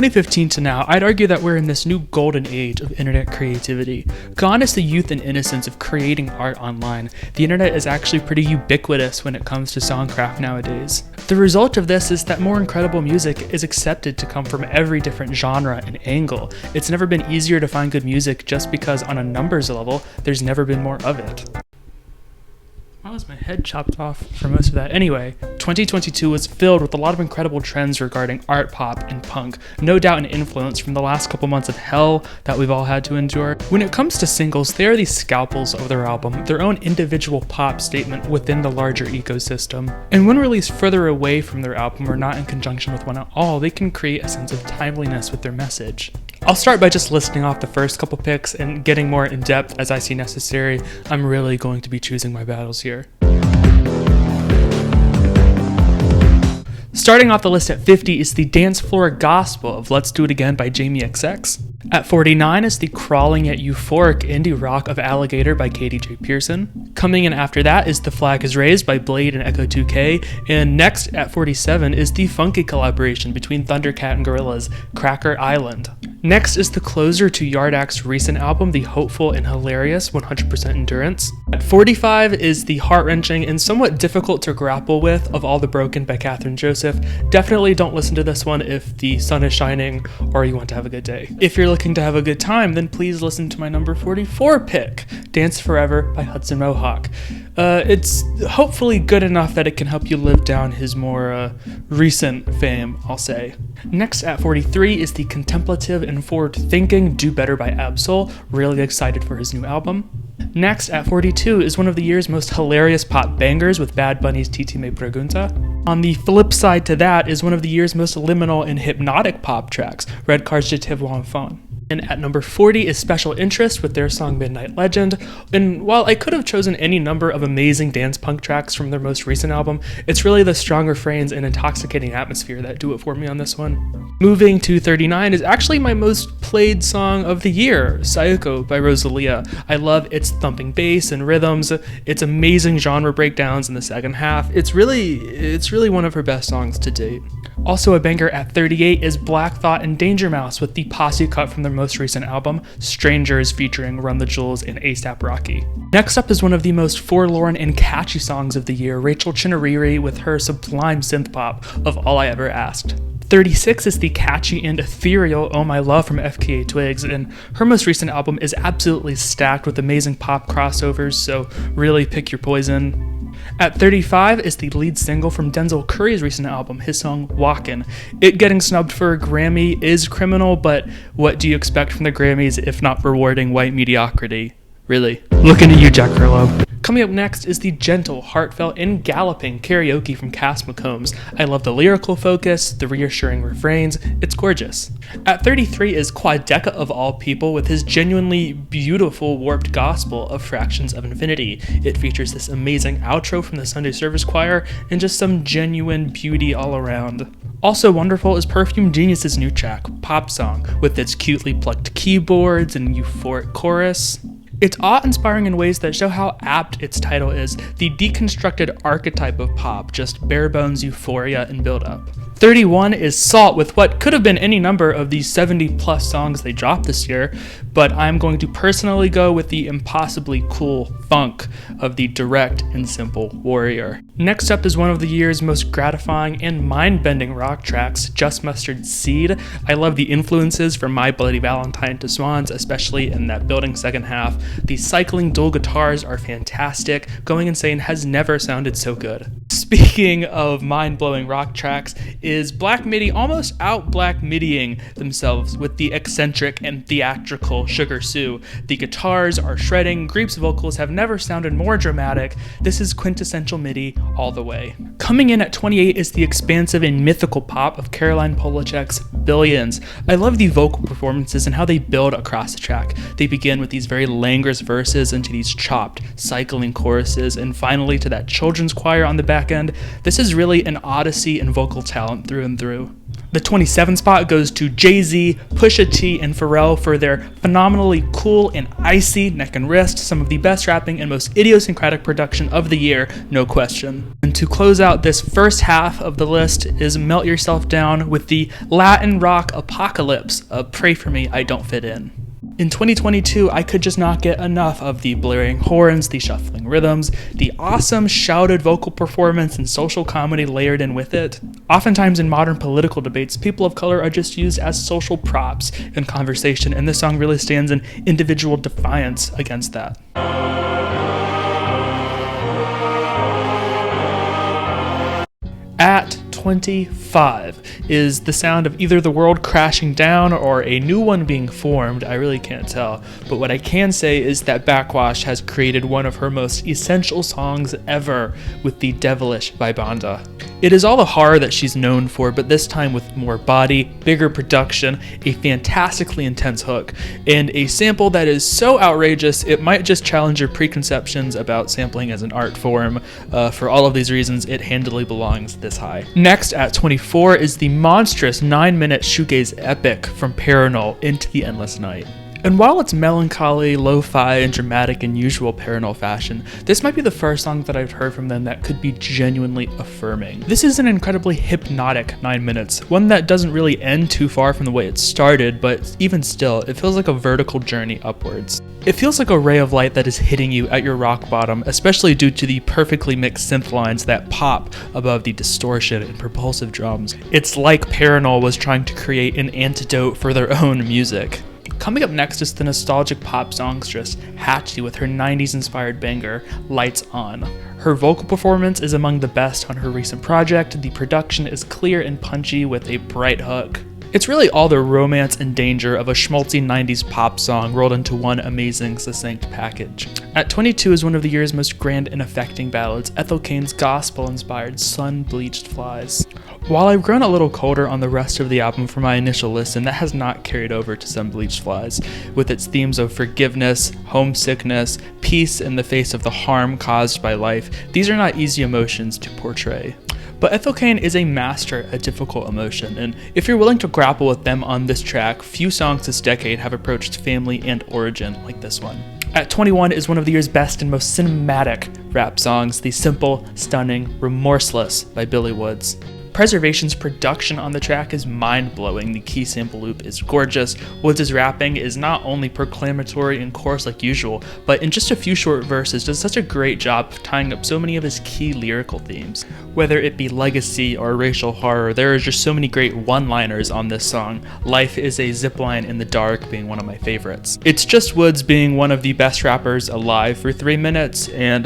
2015 to now, I'd argue that we're in this new golden age of internet creativity. Gone is the youth and innocence of creating art online. The internet is actually pretty ubiquitous when it comes to songcraft nowadays. The result of this is that more incredible music is accepted to come from every different genre and angle. It's never been easier to find good music just because on a numbers level, there's never been more of it. Why was my head chopped off for most of that? Anyway, 2022 was filled with a lot of incredible trends regarding art pop and punk, no doubt an influence from the last couple months of hell that we've all had to endure. When it comes to singles, they are the scalpels of their album, their own individual pop statement within the larger ecosystem. And when released further away from their album or not in conjunction with one at all, they can create a sense of timeliness with their message. I'll start by just listing off the first couple picks and getting more in depth as I see necessary. I'm really going to be choosing my battles here. Starting off the list at 50 is the dance floor gospel of Let's Do It Again by Jamie XX. At 49 is the crawling yet euphoric indie rock of Alligator by Katie J. Pearson. Coming in after that is The Flag Is Raised by Blade and Echo 2K. And next at 47 is the funky collaboration between Thundercat and Gorillaz, Cracker Island. Next is the closer to Yardak's recent album, the hopeful and hilarious 100% Endurance. At 45 is the heart-wrenching and somewhat difficult to grapple with Of All the Broken by Catherine Joseph. Definitely don't listen to this one if the sun is shining or you want to have a good day. If you're looking to have a good time, then please listen to my number 44 pick, Dance Forever by Hudson Mohawk. It's hopefully good enough that it can help you live down his more recent fame, I'll say. Next at 43 is the contemplative and forward-thinking Do Better by Absol. Really excited for his new album. Next at 42 is one of the year's most hilarious pop bangers with Bad Bunny's Titi Me Pregunta. On the flip side to that is one of the year's most liminal and hypnotic pop tracks, Red Car's Je Vois, enfin. And at number 40 is Special Interest with their song Midnight Legend. And while I could have chosen any number of amazing dance punk tracks from their most recent album, it's really the strong refrains and intoxicating atmosphere that do it for me on this one. Moving to 39 is actually my most played song of the year, Saoko by Rosalia. I love its thumping bass and rhythms, its amazing genre breakdowns in the second half. It's really one of her best songs to date. Also a banger at 38 is Black Thought and Danger Mouse with the posse cut from their most recent album, Strangers, featuring Run the Jewels and A$AP Rocky. Next up is one of the most forlorn and catchy songs of the year, Rachel Chinariri with her sublime synth pop of All I Ever Asked. 36 is the catchy and ethereal Oh My Love from FKA Twigs, and her most recent album is absolutely stacked with amazing pop crossovers, so really pick your poison. At 35 is the lead single from Denzel Curry's recent album, his song Walkin. It getting snubbed for a Grammy is criminal, but what do you expect from the Grammys if not rewarding white mediocrity? Really. Looking at you, Jack Harlow. Coming up next is the gentle, heartfelt, and galloping Karaoke from Cass McCombs. I love the lyrical focus, the reassuring refrains, it's gorgeous. At 33 is Quadeca of all people with his genuinely beautiful warped gospel of Fractions of Infinity. It features this amazing outro from the Sunday Service Choir and just some genuine beauty all around. Also wonderful is Perfume Genius's new track, Pop Song, with its cutely plucked keyboards and euphoric chorus. It's awe-inspiring in ways that show how apt its title is, the deconstructed archetype of pop, just bare-bones euphoria and build-up. 31 is Salt with what could have been any number of the 70-plus songs they dropped this year, but I'm going to personally go with the impossibly cool funk of the direct and simple Warrior. Next up is one of the year's most gratifying and mind-bending rock tracks, Just Mustard Seed. I love the influences from My Bloody Valentine to Swans, especially in that building second half. The cycling dual guitars are fantastic. Going Insane has never sounded so good. Speaking of mind-blowing rock tracks, is Black Midi almost out Black Midiing themselves with the eccentric and theatrical Sugar Sue. The guitars are shredding, Greep's vocals have never sounded more dramatic. This is quintessential MIDI all the way. Coming in at 28 is the expansive and mythical pop of Caroline Polachek's Billions. I love the vocal performances and how they build across the track. They begin with these very languorous verses into these chopped, cycling choruses, and finally to that children's choir on the back end. This is really an odyssey in vocal talent through and through. The 27th spot goes to Jay-Z, Pusha T, and Pharrell for their phenomenally cool and icy Neck and Wrist, some of the best rapping and most idiosyncratic production of the year, no question. And to close out this first half of the list is Melt Yourself Down with the Latin rock apocalypse of Pray For Me, I Don't Fit In. In 2022, I could just not get enough of the blaring horns, the shuffling rhythms, the awesome shouted vocal performance and social comedy layered in with it. Oftentimes in modern political debates, people of color are just used as social props in conversation, and this song really stands in individual defiance against that. At 25 is the sound of either the world crashing down or a new one being formed. I really can't tell, but what I can say is that Backwash has created one of her most essential songs ever with the devilish Vibanda. It is all the horror that she's known for, but this time with more body, bigger production, a fantastically intense hook, and a sample that is so outrageous it might just challenge your preconceptions about sampling as an art form. For all of these reasons, it handily belongs this high. Next, at 24, is the monstrous 9-minute shoegaze epic from Paranol, Into the Endless Night. And while it's melancholy, lo-fi, and dramatic in usual Paranol fashion, this might be the first song that I've heard from them that could be genuinely affirming. This is an incredibly hypnotic 9 minutes, one that doesn't really end too far from the way it started, but even still, it feels like a vertical journey upwards. It feels like a ray of light that is hitting you at your rock bottom, especially due to the perfectly mixed synth lines that pop above the distortion and propulsive drums. It's like Paranol was trying to create an antidote for their own music. Coming up next is the nostalgic pop songstress Hatchie with her 90s inspired banger, Lights On. Her vocal performance is among the best on her recent project. The production is clear and punchy with a bright hook. It's really all the romance and danger of a schmaltzy 90s pop song rolled into one amazing, succinct package. At 22 is one of the year's most grand and affecting ballads, Ethel Cain's gospel-inspired Sun Bleached Flies. While I've grown a little colder on the rest of the album from my initial listen, that has not carried over to Sun Bleached Flies, with its themes of forgiveness, homesickness, peace in the face of the harm caused by life. These are not easy emotions to portray. But Ethel Cain is a master at difficult emotion, and if you're willing to grapple with them on this track, few songs this decade have approached family and origin like this one. At 21 is one of the year's best and most cinematic rap songs, the simple, stunning Remoresless by Billy Woods. Preservation's production on the track is mind-blowing. The key sample loop is gorgeous. Woods' rapping is not only proclamatory and coarse like usual, but in just a few short verses does such a great job of tying up so many of his key lyrical themes. Whether it be legacy or racial horror, there are just so many great one-liners on this song. Life is a zipline in the dark being one of my favorites. It's just Woods being one of the best rappers alive for 3 minutes, and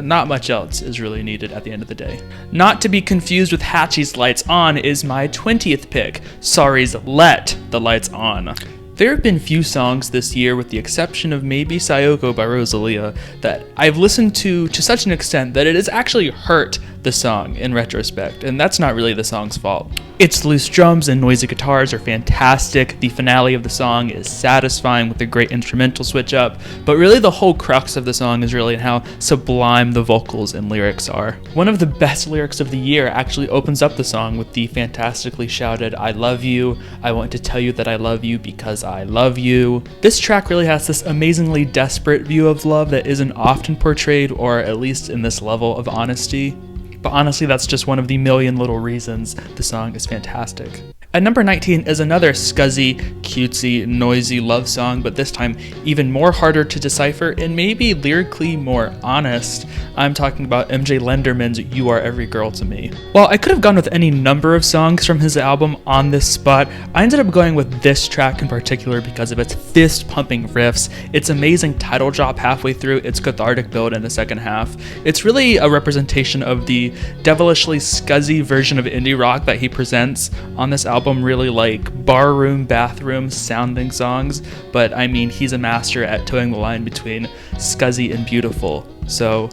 not much else is really needed at the end of the day. Not to be confused with Hatchie's Lights On is my 20th pick, Sorry's Let the Lights On. There have been few songs this year, with the exception of maybe Saoko by Rosalia, that I've listened to such an extent that it has actually hurt the song in retrospect, and that's not really the song's fault. Its loose drums and noisy guitars are fantastic, the finale of the song is satisfying with a great instrumental switch up, but really the whole crux of the song is really in how sublime the vocals and lyrics are. One of the best lyrics of the year actually opens up the song with the fantastically shouted, I love you, I want to tell you that I love you because I love you. This track really has this amazingly desperate view of love that isn't often portrayed, or at least in this level of honesty. But honestly, that's just one of the million little reasons the song is fantastic. At number 19 is another scuzzy, cutesy, noisy love song, but this time even more harder to decipher and maybe lyrically more honest. I'm talking about MJ Lenderman's You Are Every Girl to Me. While I could have gone with any number of songs from his album on this spot, I ended up going with this track in particular because of its fist-pumping riffs, its amazing title drop halfway through, its cathartic build in the second half. It's really a representation of the devilishly scuzzy version of indie rock that he presents on this album, really like barroom, bathroom sounding songs, but I mean, he's a master at towing the line between scuzzy and beautiful, so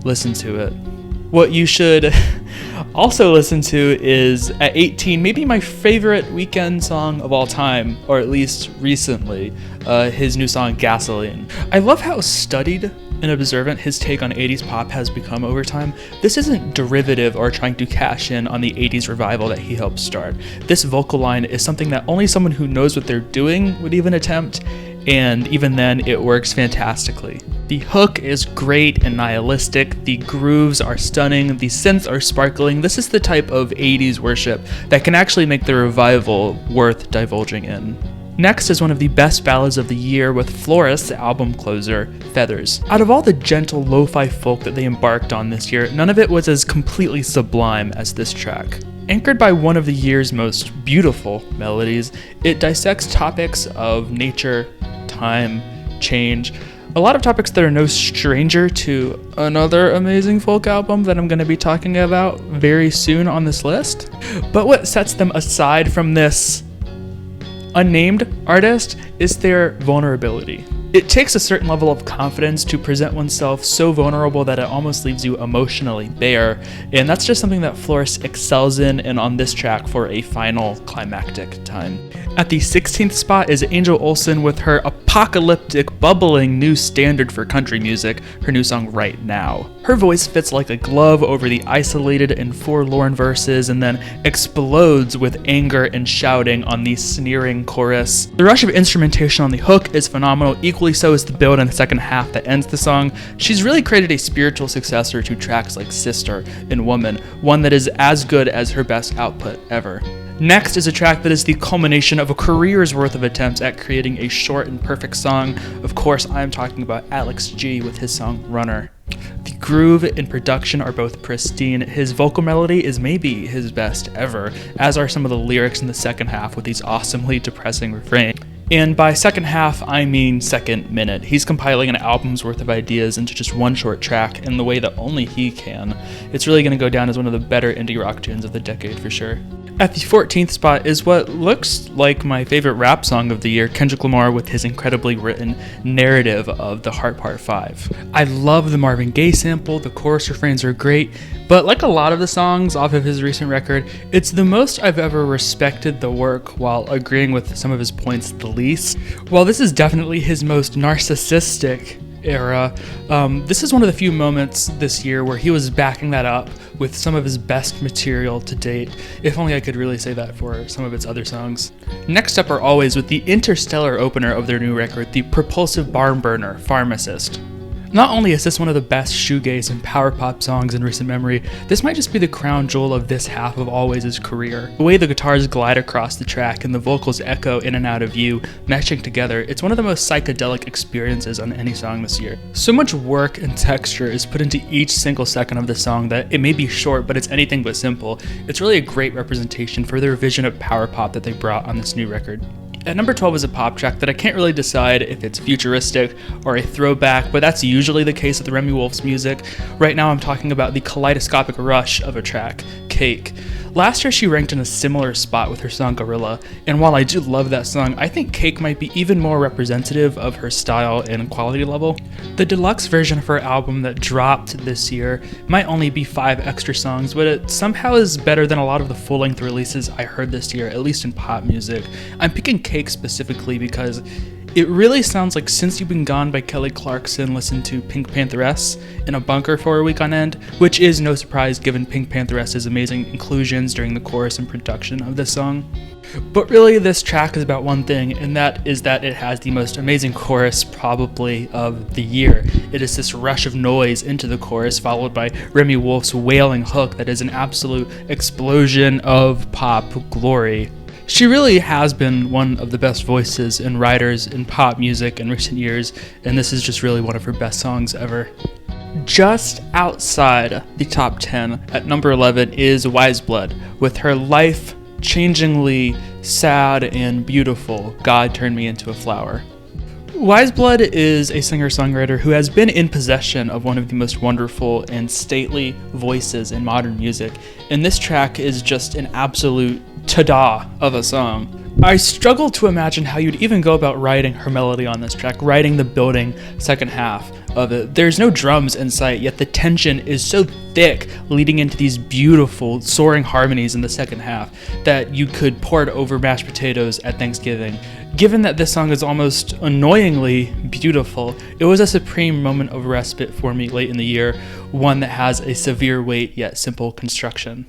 listen to it. What you should also listen to is, at 18, maybe my favorite Weeknd song of all time, or at least recently, his new song Gasoline. I love how studied and observant his take on 80s pop has become over time, this isn't derivative or trying to cash in on the 80s revival that he helped start. This vocal line is something that only someone who knows what they're doing would even attempt, and even then, it works fantastically. The hook is great and nihilistic, the grooves are stunning, the synths are sparkling. This is the type of 80s worship that can actually make the revival worth divulging in. Next is one of the best ballads of the year with Florist's album closer, Feathers. Out of all the gentle lo-fi folk that they embarked on this year, none of it was as completely sublime as this track. Anchored by one of the year's most beautiful melodies, it dissects topics of nature, time, change, a lot of topics that are no stranger to another amazing folk album that I'm going to be talking about very soon on this list. But what sets them aside from this unnamed artist is their vulnerability. It takes a certain level of confidence to present oneself so vulnerable that it almost leaves you emotionally bare, and that's just something that Florist excels in and on this track for a final climactic time. At the 16th spot is Angel Olsen with her apocalyptic, bubbling new standard for country music, her new song Right Now. Her voice fits like a glove over the isolated and forlorn verses and then explodes with anger and shouting on the sneering chorus. The rush of instrumentation on the hook is phenomenal, equally so is the build in the second half that ends the song. She's really created a spiritual successor to tracks like Sister and Woman, one that is as good as her best output ever. Next is a track that is the culmination of a career's worth of attempts at creating a short and perfect song. Of course, I am talking about Alex G with his song Runner. The groove and production are both pristine. His vocal melody is maybe his best ever, as are some of the lyrics in the second half with these awesomely depressing refrains. And by second half, I mean second minute. He's compiling an album's worth of ideas into just one short track in the way that only he can. It's really going to go down as one of the better indie rock tunes of the decade for sure. At the 14th spot is what looks like my favorite rap song of the year, Kendrick Lamar with his incredibly written narrative of The Heart Part 5. I love the Marvin Gaye sample, the chorus refrains are great, but like a lot of the songs off of his recent record, it's the most I've ever respected the work while agreeing with some of his points the least. While this is definitely his most narcissistic era, this is one of the few moments this year where he was backing that up with some of his best material to date. If only I could really say that for some of its other songs. Next up are always with the interstellar opener of their new record, the propulsive barn burner, Pharmacist. Not only is this one of the best shoegaze and power pop songs in recent memory, this might just be the crown jewel of this half of Always' career. The way the guitars glide across the track and the vocals echo in and out of view, meshing together, it's one of the most psychedelic experiences on any song this year. So much work and texture is put into each single second of the song that it may be short, but it's anything but simple. It's really a great representation for their vision of power pop that they brought on this new record. At number 12 is a pop track that I can't really decide if it's futuristic or a throwback, but that's usually the case with Remy Wolf's music. Right now I'm talking about the kaleidoscopic rush of a track, Cake. Last year she ranked in a similar spot with her song Gorilla, and while I do love that song, I think Cake might be even more representative of her style and quality level. The deluxe version of her album that dropped this year might only be 5 extra songs, but it somehow is better than a lot of the full-length releases I heard this year, at least in pop music. I'm picking Cake specifically because it really sounds like Since You've Been Gone by Kelly Clarkson listened to Pink Pantheress in a bunker for a week on end, which is no surprise given Pink Pantheress's amazing inclusions during the chorus and production of this song. But really this track is about one thing, and that is that it has the most amazing chorus probably of the year. It is this rush of noise into the chorus followed by Remy Wolf's wailing hook that is an absolute explosion of pop glory. She really has been one of the best voices and writers in pop music in recent years, and this is just really one of her best songs ever. Just outside the top 10 at number 11 is Wise Blood with her life-changingly sad and beautiful God Turned Me Into a Flower. Wise Blood is a singer-songwriter who has been in possession of one of the most wonderful and stately voices in modern music, and this track is just an absolute ta-da of a song. I struggle to imagine how you'd even go about writing her melody on this track, writing the building second half. of it. There's no drums in sight, yet the tension is so thick, leading into these beautiful soaring harmonies in the second half that you could pour it over mashed potatoes at Thanksgiving. Given that this song is almost annoyingly beautiful, it was a supreme moment of respite for me late in the year, one that has a severe weight yet simple construction.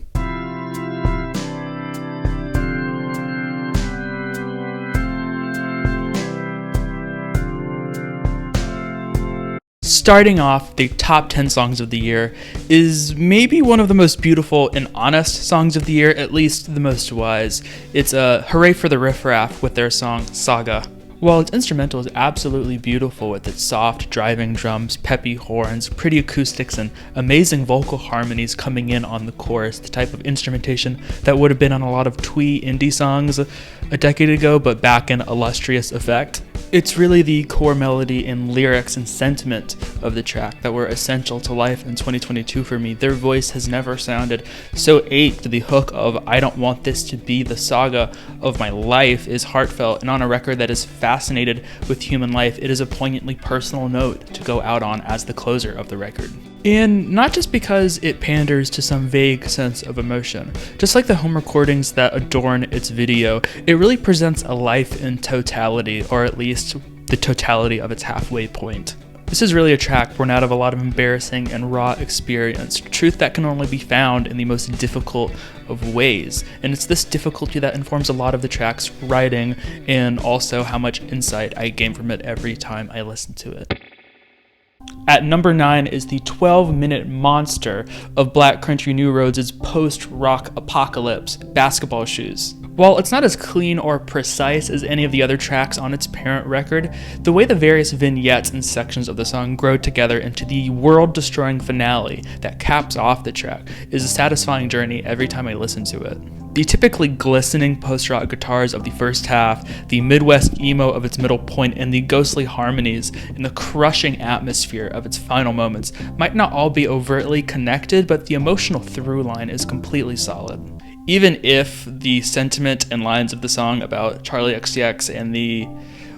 Starting off the top 10 songs of the year is maybe one of the most beautiful and honest songs of the year, at least the most wise. It's a hooray for the riffraff with their song Saga. While its instrumental is absolutely beautiful with its soft driving drums, peppy horns, pretty acoustics, and amazing vocal harmonies coming in on the chorus, the type of instrumentation that would have been on a lot of twee indie songs a decade ago, but back in illustrious effect. It's really the core melody and lyrics and sentiment of the track that were essential to life in 2022 for me. Their voice has never sounded so ached. The hook of "I don't want this to be the saga of my life" is heartfelt, and on a record that is fascinated with human life, it is a poignantly personal note to go out on as the closer of the record. And not just because it panders to some vague sense of emotion. Just like the home recordings that adorn its video, it really presents a life in totality, or at least the totality of its halfway point. This is really a track born out of a lot of embarrassing and raw experience, truth that can only be found in the most difficult of ways. And it's this difficulty that informs a lot of the track's writing, and also how much insight I gain from it every time I listen to it. At number 9 is the 12-minute monster of Black Country New Roads' post-rock apocalypse, Basketball Shoes. While it's not as clean or precise as any of the other tracks on its parent record, the way the various vignettes and sections of the song grow together into the world-destroying finale that caps off the track is a satisfying journey every time I listen to it. The typically glistening post-rock guitars of the first half, the Midwest emo of its middle point, and the ghostly harmonies and the crushing atmosphere of its final moments might not all be overtly connected, but the emotional through line is completely solid. Even if the sentiment and lines of the song about Charlie XCX and the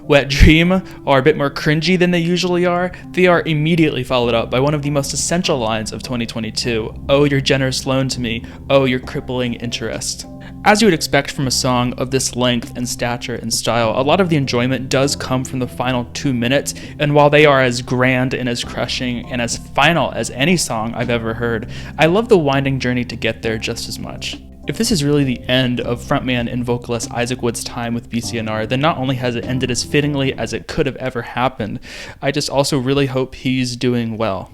Wet Dream are a bit more cringy than they usually are, they are immediately followed up by one of the most essential lines of 2022. "Oh, your generous loan to me. Oh, your crippling interest." As you would expect from a song of this length and stature and style, a lot of the enjoyment does come from the final 2 minutes, and while they are as grand and as crushing and as final as any song I've ever heard, I love the winding journey to get there just as much. If this is really the end of frontman and vocalist Isaac Wood's time with BCNR, then not only has it ended as fittingly as it could have ever happened, I just also really hope he's doing well.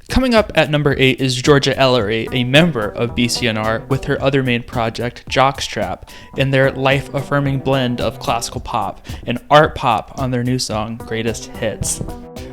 Coming up at number 8 is Georgia Ellery, a member of BCNR, with her other main project, Jockstrap, and their life-affirming blend of classical pop and art pop on their new song, Greatest Hits.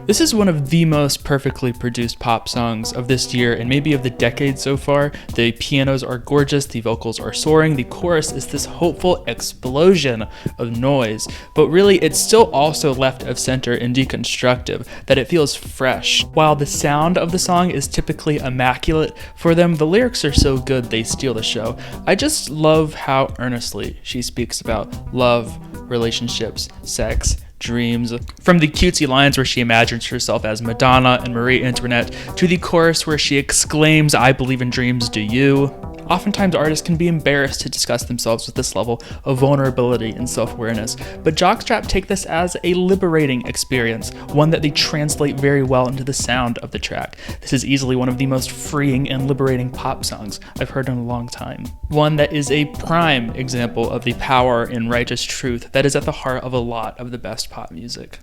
This is one of the most perfectly produced pop songs of this year and maybe of the decade so far. The pianos are gorgeous, the vocals are soaring, the chorus is this hopeful explosion of noise, but really it's still also left of center and deconstructive, that it feels fresh. While the sound of the song is typically immaculate, for them the lyrics are so good they steal the show. I just love how earnestly she speaks about love, relationships, sex, dreams. From the cutesy lines where she imagines herself as Madonna and Marie Antoinette, to the chorus where she exclaims, "I believe in dreams, do you?" Oftentimes artists can be embarrassed to discuss themselves with this level of vulnerability and self-awareness, but Jockstrap take this as a liberating experience, one that they translate very well into the sound of the track. This is easily one of the most freeing and liberating pop songs I've heard in a long time. One that is a prime example of the power and righteous truth that is at the heart of a lot of the best pop music.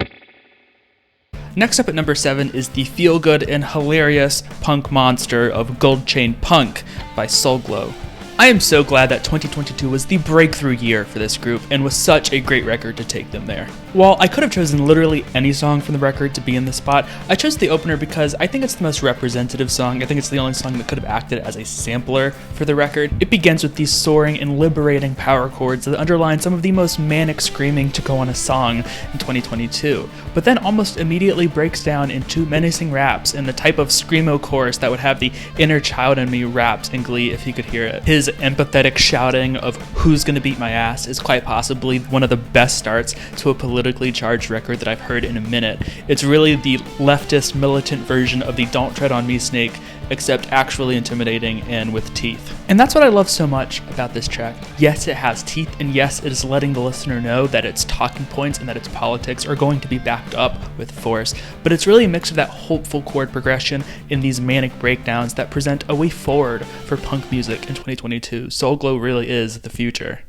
Next up at number 7 is the feel-good and hilarious punk monster of Gold Chain Punk by Soulglow. I am so glad that 2022 was the breakthrough year for this group and was such a great record to take them there. While I could have chosen literally any song from the record to be in this spot, I chose the opener because I think it's the most representative song. I think it's the only song that could have acted as a sampler for the record. It begins with these soaring and liberating power chords that underline some of the most manic screaming to go on a song in 2022, but then almost immediately breaks down into menacing raps and the type of screamo chorus that would have the inner child in me raps in glee if you could hear it. His Tinti's empathetic shouting of "who's gonna beat my ass" is quite possibly one of the best starts to a politically charged record that I've heard in a minute. It's really the leftist militant version of the "Don't Tread on Me" Snake, except actually intimidating and with teeth. And that's what I love so much about this track. Yes, it has teeth, and yes, it is letting the listener know that its talking points and that its politics are going to be backed up with force, but it's really a mix of that hopeful chord progression in these manic breakdowns that present a way forward for punk music in 2022. Soul Glow really is the future.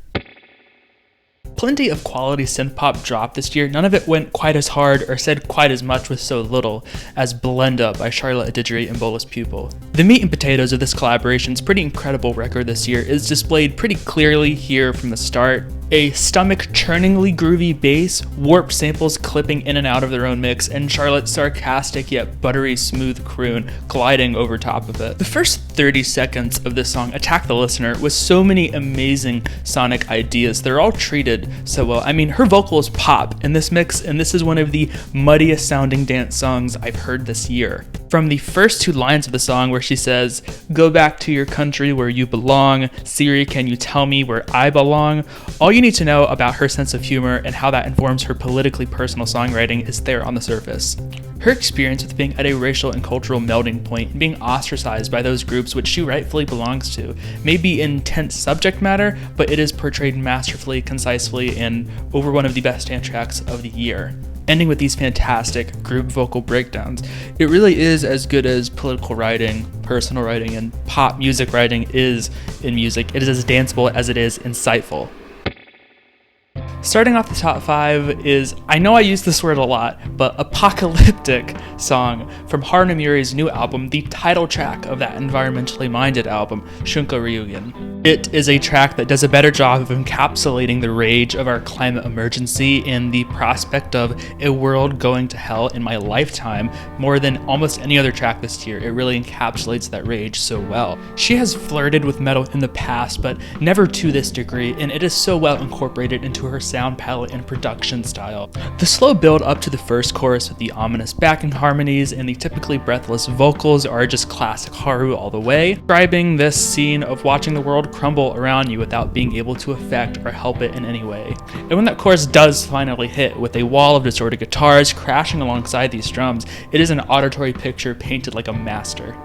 Plenty of quality synth-pop dropped this year. None of it went quite as hard or said quite as much with so little as Blenda by Charlotte Adidri and Bolus Pupil. The meat and potatoes of this collaboration's pretty incredible record this year is displayed pretty clearly here from the start. A stomach-churningly groovy bass, warped samples clipping in and out of their own mix, and Charlotte's sarcastic yet buttery smooth croon gliding over top of it. The first 30 seconds of this song attack the listener with so many amazing sonic ideas. They're all treated so well. I mean, her vocals pop in this mix, and this is one of the muddiest sounding dance songs I've heard this year. From the first two lines of the song where she says, "Go back to your country where you belong, Siri, can you tell me where I belong?" All you need to know about her sense of humor and how that informs her politically personal songwriting is there on the surface. Her experience with being at a racial and cultural melding point and being ostracized by those groups which she rightfully belongs to may be intense subject matter, but it is portrayed masterfully, concisely, and over one of the best dance tracks of the year. Ending with these fantastic group vocal breakdowns. It really is as good as political writing, personal writing, and pop music writing is in music. It is as danceable as it is insightful. Starting off the top 5 is, I know I use this word a lot, but apocalyptic song from Haru Nomuri's new album, the title track of that environmentally minded album, Shunka Ryougen. It is a track that does a better job of encapsulating the rage of our climate emergency and the prospect of a world going to hell in my lifetime more than almost any other track this year. It really encapsulates that rage so well. She has flirted with metal in the past, but never to this degree, and it is so well incorporated into her sound palette and production style. The slow build up to the first chorus with the ominous backing harmonies and the typically breathless vocals are just classic Haru all the way, describing this scene of watching the world crumble around you without being able to affect or help it in any way. And when that chorus does finally hit with a wall of distorted guitars crashing alongside these drums, it is an auditory picture painted like a master.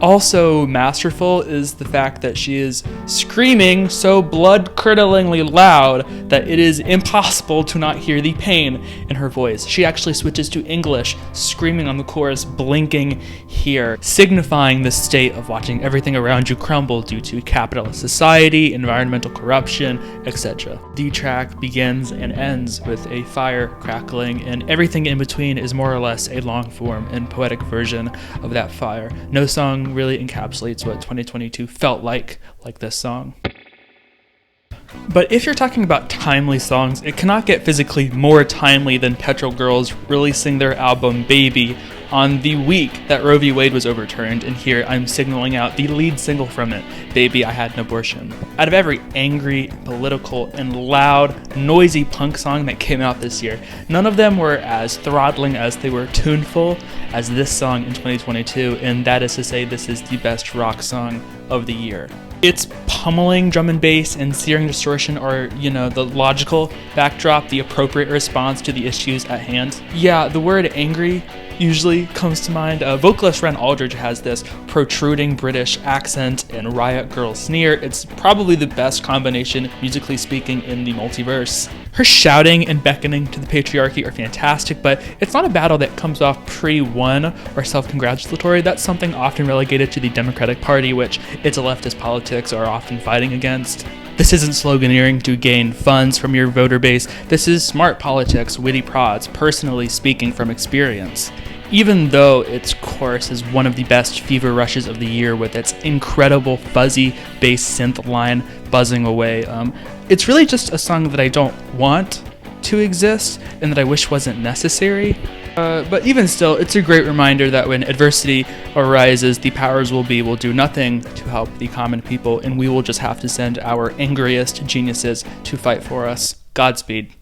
Also masterful is the fact that she is screaming so blood-curdlingly loud that it is impossible to not hear the pain in her voice. She actually switches to English, screaming on the chorus, blinking here, signifying the state of watching everything around you crumble due to capitalist society, environmental corruption, etc. The track begins and ends with a fire crackling, and everything in between is more or less a long-form and poetic version of that fire. No song really encapsulates what 2022 felt like this song. But if you're talking about timely songs, it cannot get physically more timely than Petrol Girls releasing their album Baby on the week that Roe v. Wade was overturned, and here I'm signaling out the lead single from it, Baby, I Had an Abortion. Out of every angry, political, and loud, noisy punk song that came out this year, none of them were as throttling as they were tuneful as this song in 2022, and that is to say this is the best rock song of the year. Its pummeling drum and bass and searing distortion are, the logical backdrop, the appropriate response to the issues at hand. Yeah, the word angry usually comes to mind. Vocalist Ren Aldridge has this protruding British accent and Riot Girl sneer. It's probably the best combination, musically speaking, in the multiverse. Her shouting and beckoning to the patriarchy are fantastic, but it's not a battle that comes off pre-won or self-congratulatory. That's something often relegated to the Democratic Party, which its leftist politics are often fighting against. This isn't sloganeering to gain funds from your voter base. This is smart politics, witty prods, personally speaking from experience. Even though its chorus is one of the best fever rushes of the year with its incredible fuzzy bass synth line buzzing away, it's really just a song that I don't want to exist and that I wish wasn't necessary. But even still, it's a great reminder that when adversity arises, the powers will do nothing to help the common people, and we will just have to send our angriest geniuses to fight for us. Godspeed.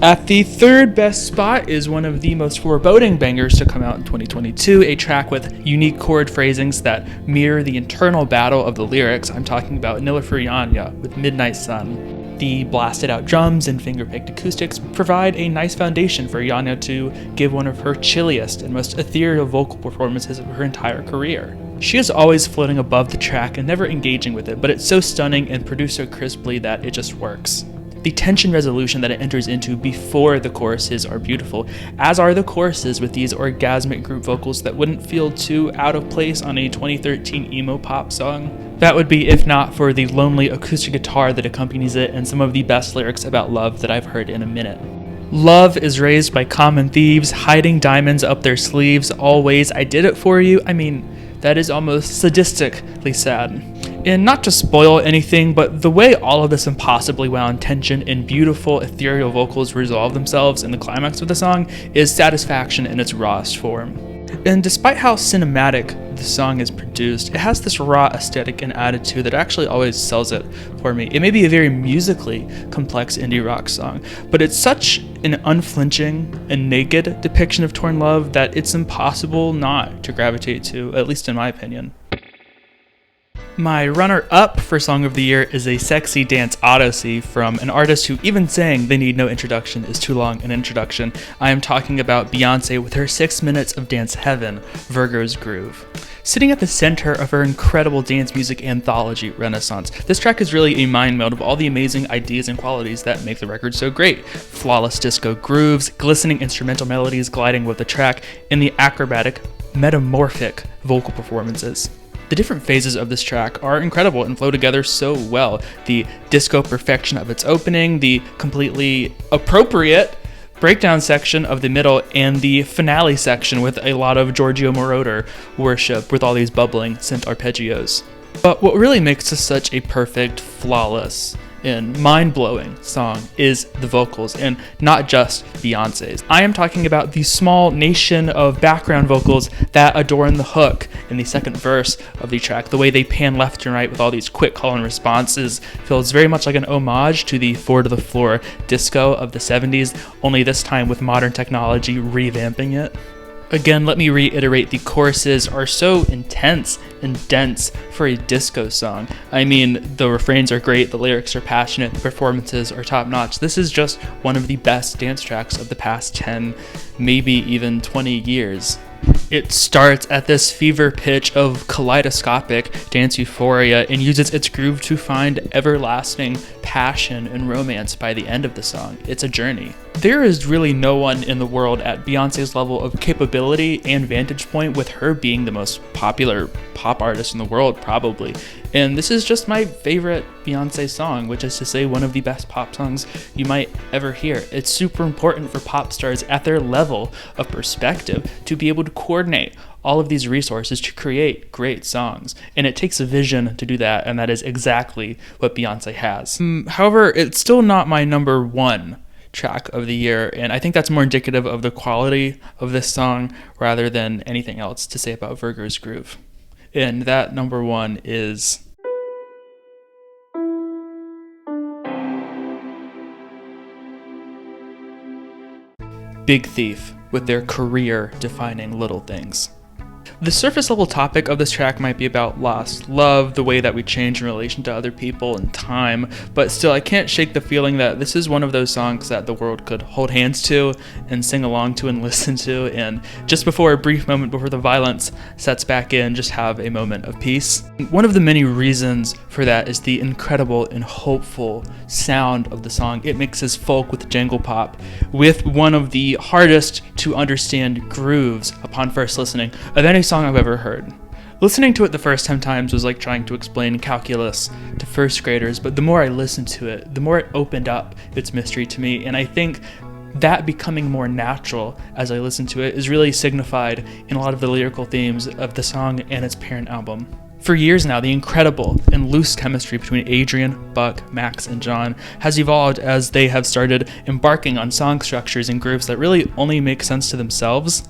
At the third best spot is one of the most foreboding bangers to come out in 2022, a track with unique chord phrasings that mirror the internal battle of the lyrics. I'm talking about Nilüfer with Midnight Sun. The blasted out drums and finger-picked acoustics provide a nice foundation for Yanya to give one of her chilliest and most ethereal vocal performances of her entire career. She is always floating above the track and never engaging with it, but it's so stunning and produced so crisply that it just works. The tension resolution that it enters into before the choruses are beautiful, as are the choruses with these orgasmic group vocals that wouldn't feel too out of place on a 2013 emo pop song. That would be if not for the lonely acoustic guitar that accompanies it and some of the best lyrics about love that I've heard in a minute. Love is raised by common thieves, hiding diamonds up their sleeves, always I did it for you. I mean, that is almost sadistically sad. And not to spoil anything, but the way all of this impossibly wound tension and beautiful ethereal vocals resolve themselves in the climax of the song is satisfaction in its rawest form. And despite how cinematic the song is produced, it has this raw aesthetic and attitude that actually always sells it for me. It may be a very musically complex indie rock song, but it's such an unflinching and naked depiction of torn love that it's impossible not to gravitate to, at least in my opinion. My runner-up for Song of the Year is a sexy dance odyssey from an artist who even saying they need no introduction is too long an introduction. I am talking about Beyonce with her 6 minutes of dance heaven, Virgo's Groove. Sitting at the center of her incredible dance music anthology renaissance, this track is really a mind meld of all the amazing ideas and qualities that make the record so great. Flawless disco grooves, glistening instrumental melodies gliding with the track, and the acrobatic, metamorphic vocal performances. The different phases of this track are incredible and flow together so well. The disco perfection of its opening, the completely appropriate breakdown section of the middle, and the finale section with a lot of Giorgio Moroder worship with all these bubbling synth arpeggios. But what really makes this such a perfect, flawless, and mind-blowing song is the vocals, and not just Beyonce's. I am talking about the small nation of background vocals that adorn the hook in the second verse of the track. The way they pan left and right with all these quick call and responses feels very much like an homage to the 4 to the floor disco of the 70s, only this time with modern technology revamping it. Again, let me reiterate, the choruses are so intense and dense for a disco song. I mean, the refrains are great, the lyrics are passionate, the performances are top-notch. This is just one of the best dance tracks of the past 10, maybe even 20 years. It starts at this fever pitch of kaleidoscopic dance euphoria and uses its groove to find everlasting passion and romance by the end of the song. It's a journey. There is really no one in the world at Beyonce's level of capability and vantage point, with her being the most popular pop artist in the world, probably. And this is just my favorite Beyonce song, which is to say one of the best pop songs you might ever hear. It's super important for pop stars at their level of perspective to be able to coordinate all of these resources to create great songs. And it takes a vision to do that, and that is exactly what Beyonce has. However, it's still not my number one track of the year, and I think that's more indicative of the quality of this song rather than anything else to say about Virgo's Groove. And that number one is Big Thief with their career-defining Little Things. The surface level topic of this track might be about lost love, the way that we change in relation to other people and time, but still I can't shake the feeling that this is one of those songs that the world could hold hands to and sing along to and listen to, and just before a brief moment before the violence sets back in, just have a moment of peace. One of the many reasons for that is the incredible and hopeful sound of the song. It mixes folk with jangle pop with one of the hardest to understand grooves upon first listening of any song I've ever heard. Listening to it the first 10 times was like trying to explain calculus to first graders, but the more I listened to it, the more it opened up its mystery to me, and I think that becoming more natural as I listened to it is really signified in a lot of the lyrical themes of the song and its parent album. For years now, the incredible and loose chemistry between Adrian, Buck, Max, and John has evolved as they have started embarking on song structures and grooves that really only make sense to themselves.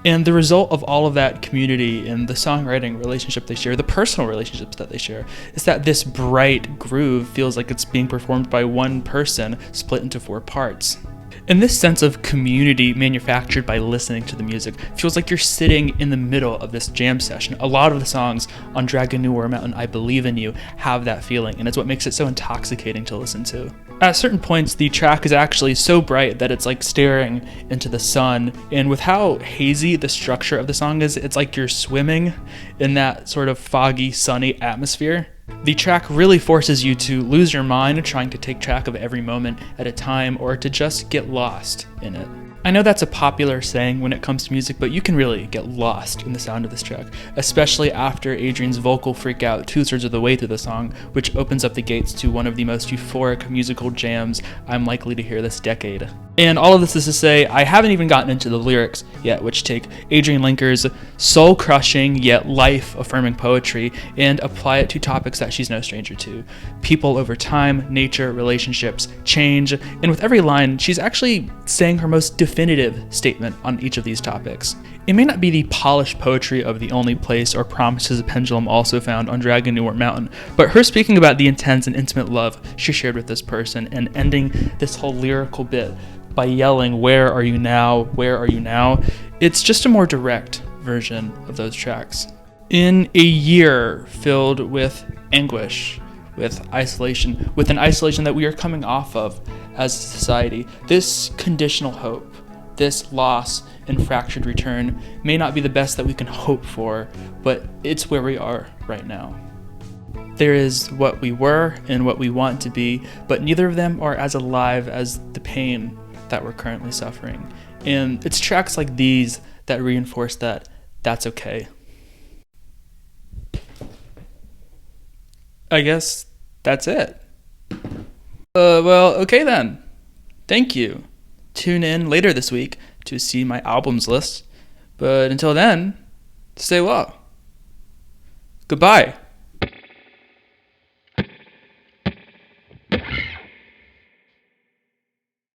And the result of all of that community and the songwriting relationship they share, the personal relationships that they share, is that this bright groove feels like it's being performed by one person split into 4 parts. And this sense of community manufactured by listening to the music feels like you're sitting in the middle of this jam session. A lot of the songs on Dragon New War Mountain, I Believe in You, have that feeling, and it's what makes it so intoxicating to listen to. At certain points, the track is actually so bright that it's like staring into the sun, and with how hazy the structure of the song is, it's like you're swimming in that sort of foggy, sunny atmosphere. The track really forces you to lose your mind trying to take track of every moment at a time, or to just get lost in it. I know that's a popular saying when it comes to music, but you can really get lost in the sound of this track, especially after Adrian's vocal freak out 2/3 of the way through the song, which opens up the gates to one of the most euphoric musical jams I'm likely to hear this decade. And all of this is to say, I haven't even gotten into the lyrics yet, which take Adrian Linker's soul-crushing yet life-affirming poetry and apply it to topics that she's no stranger to. People over time, nature, relationships, change, and with every line, she's actually saying her most definitive statement on each of these topics. It may not be the polished poetry of The Only Place or Promises, a Pendulum, also found on Dragon New War Mountain, but her speaking about the intense and intimate love she shared with this person and ending this whole lyrical bit by yelling, "Where are you now? Where are you now?" It's just a more direct version of those tracks. In a year filled with anguish, with isolation, with an isolation that we are coming off of as a society, this conditional hope, this loss and fractured return may not be the best that we can hope for, but it's where we are right now. There is what we were and what we want to be, but neither of them are as alive as the pain that we're currently suffering. And it's tracks like these that reinforce that that's okay. I guess that's it. Well, okay then. Thank you. Tune in later this week to see my albums list. But until then, stay well. Goodbye.